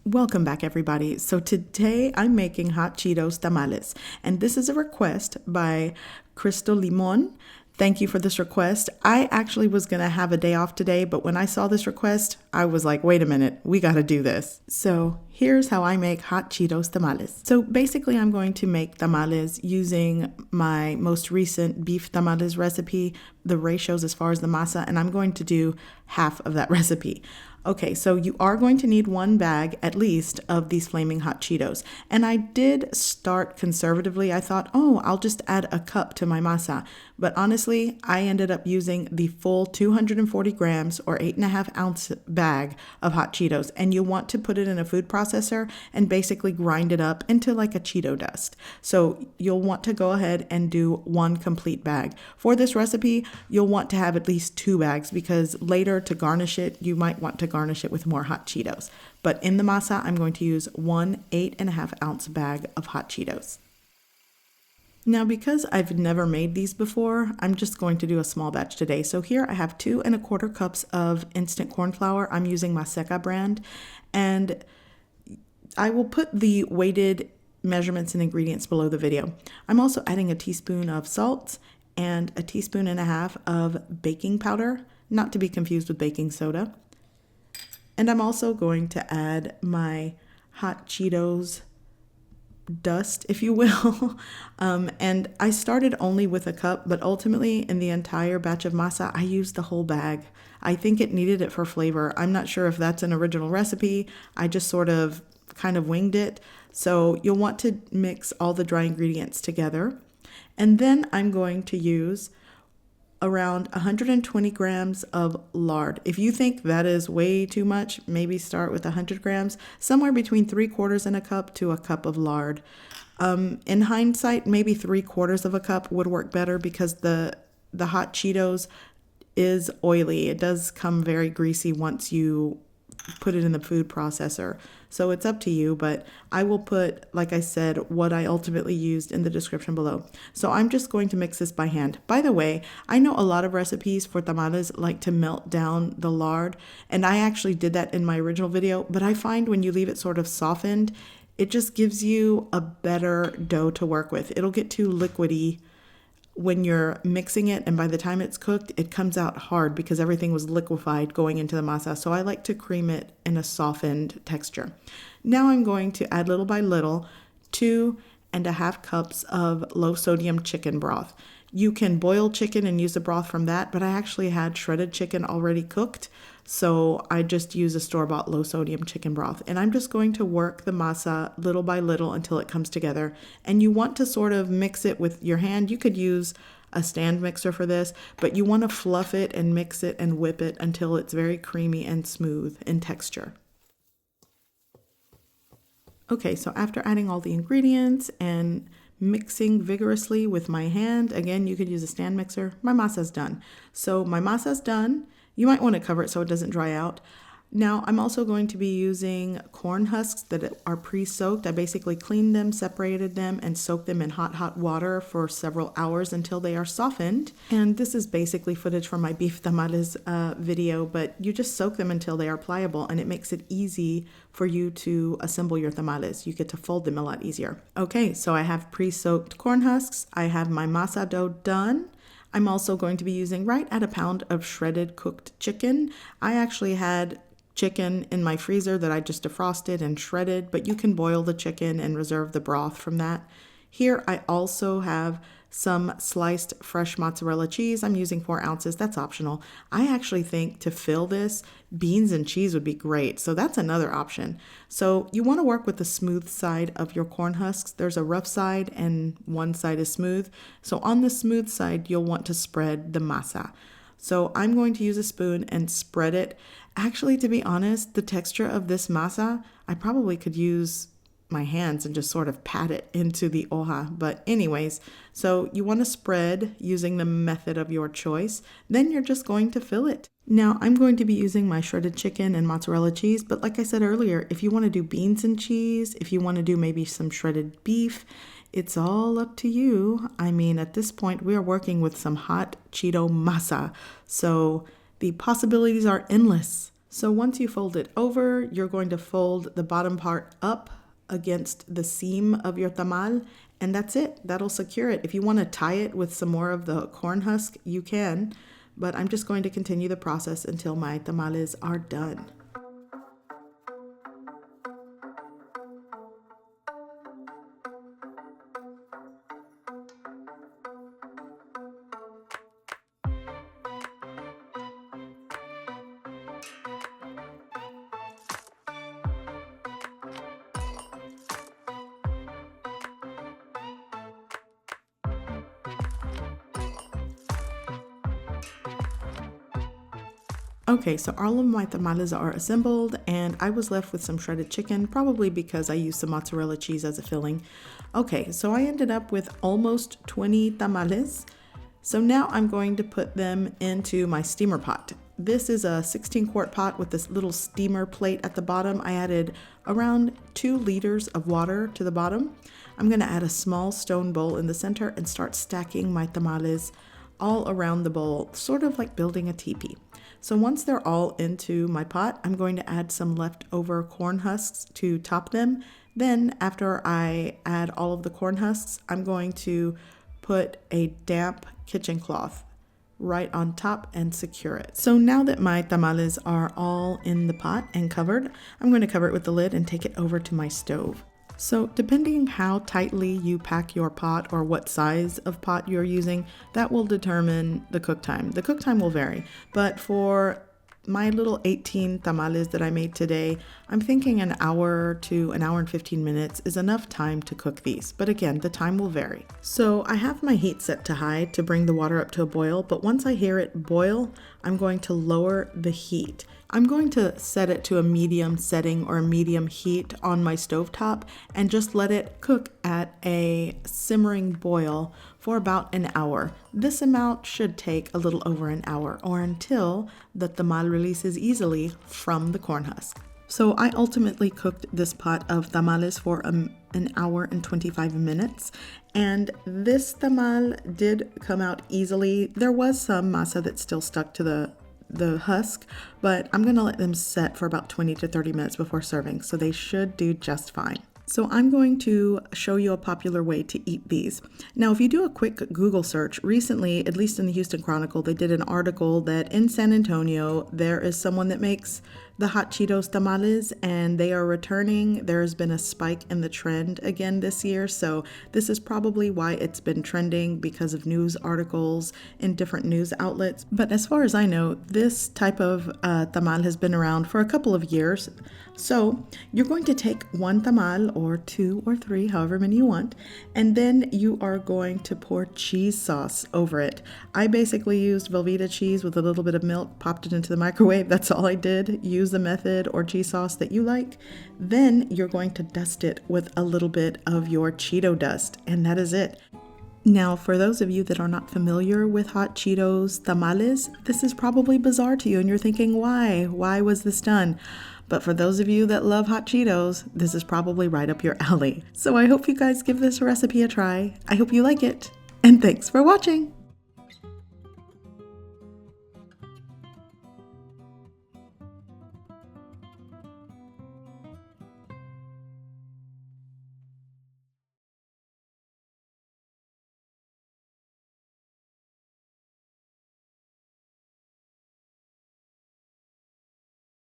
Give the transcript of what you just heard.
Welcome back, everybody. So today I'm making hot Cheetos tamales, and this is a request by Crystal Limon. Thank you for this request. I actually was going to have a day off today, but when I saw this request, I was like, wait a minute, we got to do this. So here's how I make hot Cheetos tamales. So basically, I'm going to make tamales using my most recent beef tamales recipe, the ratios as far as the masa, and I'm going to do half of that recipe. Okay, so you are going to need one bag at least of these Flaming Hot Cheetos. And I did start conservatively. I thought, oh, I'll just add a cup to my masa. But honestly, I ended up using the full 240 grams or 8.5 ounce bag of hot Cheetos. And you want to put it in a food processor and basically grind it up into like a Cheeto dust. So you'll want to go ahead and do one complete bag. For this recipe, you'll want to have at least 2 bags because later to garnish it, you might want to garnish it with more hot Cheetos. But in the masa, I'm going to use one 8.5 ounce bag of hot Cheetos. Now, because I've never made these before, I'm just going to do a small batch today. So here I have 2 1/4 cups of instant corn flour. I'm using Maseca brand, and I will put the weighted measurements and ingredients below the video. I'm also adding a teaspoon of salt and a 1.5 teaspoons of baking powder, not to be confused with baking soda. And I'm also going to add my hot Cheetos dust, if you will. And I started only with a cup, but ultimately in the entire batch of masa, I used the whole bag. I think it needed it for flavor. I'm not sure if that's an original recipe. I just sort of kind of winged it. So you'll want to mix all the dry ingredients together. And then I'm going to use around 120 grams of lard. If you think that is way too much, maybe start with 100 grams, somewhere between 3/4 and a cup to a cup of lard. In hindsight, maybe 3/4 of a cup would work better because the hot Cheetos is oily. It does come very greasy once you put it in the food processor. So it's up to you, but I will put, like I said, what I ultimately used in the description below. So I'm just going to mix this by hand. By the way, I know a lot of recipes for tamales like to melt down the lard, and I actually did that in my original video, but I find when you leave it sort of softened, it just gives you a better dough to work with. It'll get too liquidy when you're mixing it, and by the time it's cooked, it comes out hard because everything was liquefied going into the masa. So I like to cream it in a softened texture. Now I'm going to add little by little 2.5 cups of low sodium chicken broth. You can boil chicken and use the broth from that, but I actually had shredded chicken already cooked, so I just use a store-bought low sodium chicken broth. And I'm just going to work the masa little by little until it comes together. And you want to sort of mix it with your hand. You could use a stand mixer for this, but you want to fluff it and mix it and whip it until it's very creamy and smooth in texture. Okay, so after adding all the ingredients and mixing vigorously with my hand, again, you could use a stand mixer, my masa's done. So my masa's done. You might want to cover it so it doesn't dry out. Now I'm also going to be using corn husks that are pre-soaked. I basically cleaned them, separated them, and soaked them in hot water for several hours until they are softened. And this is basically footage from my beef tamales video, but you just soak them until they are pliable, and it makes it easy for you to assemble your tamales. You get to fold them a lot easier. Okay, so I have pre-soaked corn husks. I have my masa dough done. I'm also going to be using right at a pound of shredded cooked chicken. I actually had chicken in my freezer that I just defrosted and shredded, but you can boil the chicken and reserve the broth from that. Here I also have some sliced fresh mozzarella cheese. I'm using 4 ounces. That's optional. I actually think to fill this, beans and cheese would be great. So that's another option. So you want to work with the smooth side of your corn husks. There's a rough side and one side is smooth. So on the smooth side, you'll want to spread the masa. So I'm going to use a spoon and spread it. Actually, to be honest, the texture of this masa, I probably could use my hands and just sort of pat it into the hoja. But anyways, so you want to spread using the method of your choice. Then you're just going to fill it. Now I'm going to be using my shredded chicken and mozzarella cheese. But like I said earlier, if you want to do beans and cheese, if you want to do maybe some shredded beef, it's all up to you. I mean, at this point, we are working with some hot Cheeto masa, so the possibilities are endless. So once you fold it over, you're going to fold the bottom part up against the seam of your tamal, and that's it. That'll secure it. If you want to tie it with some more of the corn husk, you can, but I'm just going to continue the process until my tamales are done. Okay, so all of my tamales are assembled and I was left with some shredded chicken, probably because I used some mozzarella cheese as a filling. Okay, so I ended up with almost 20 tamales. So now I'm going to put them into my steamer pot. This is a 16-quart pot with this little steamer plate at the bottom. I added around 2 liters of water to the bottom. I'm going to add a small stone bowl in the center and start stacking my tamales all around the bowl, sort of like building a teepee. So once they're all into my pot, I'm going to add some leftover corn husks to top them. Then after I add all of the corn husks, I'm going to put a damp kitchen cloth right on top and secure it. So now that my tamales are all in the pot and covered, I'm going to cover it with the lid and take it over to my stove. So depending how tightly you pack your pot or what size of pot you're using, that will determine the cook time. The cook time will vary, but for my little 18 tamales that I made today, I'm thinking an hour to an hour and 15 minutes is enough time to cook these. But again, the time will vary. So I have my heat set to high to bring the water up to a boil, but once I hear it boil, I'm going to lower the heat. I'm going to set it to a medium setting or a medium heat on my stovetop and just let it cook at a simmering boil for about an hour. This amount should take a little over an hour or until the tamal releases easily from the corn husk. So I ultimately cooked this pot of tamales for an hour and 25 minutes, and this tamal did come out easily. There was some masa that still stuck to the husk, but I'm going to let them set for about 20 to 30 minutes before serving, so they should do just fine. So I'm going to show you a popular way to eat these. Now, if you do a quick Google search, recently, at least in the Houston Chronicle, they did an article that in San Antonio, there is someone that makes the Hot Cheetos Tamales, and they are returning. There has been a spike in the trend again this year, so this is probably why it's been trending, because of news articles in different news outlets. But as far as I know, this type of tamal has been around for a couple of years. So you're going to take one tamal or 2 or 3, however many you want, and then you are going to pour cheese sauce over it. I basically used Velveeta cheese with a little bit of milk, popped it into the microwave. That's all I did. Use the method or cheese sauce that you like. Then you're going to dust it with a little bit of your Cheeto dust, and that is it. Now, for those of you that are not familiar with Hot Cheetos Tamales, this is probably bizarre to you and you're thinking, why? Why was this done? But for those of you that love Hot Cheetos, this is probably right up your alley. So I hope you guys give this recipe a try. I hope you like it, and thanks for watching.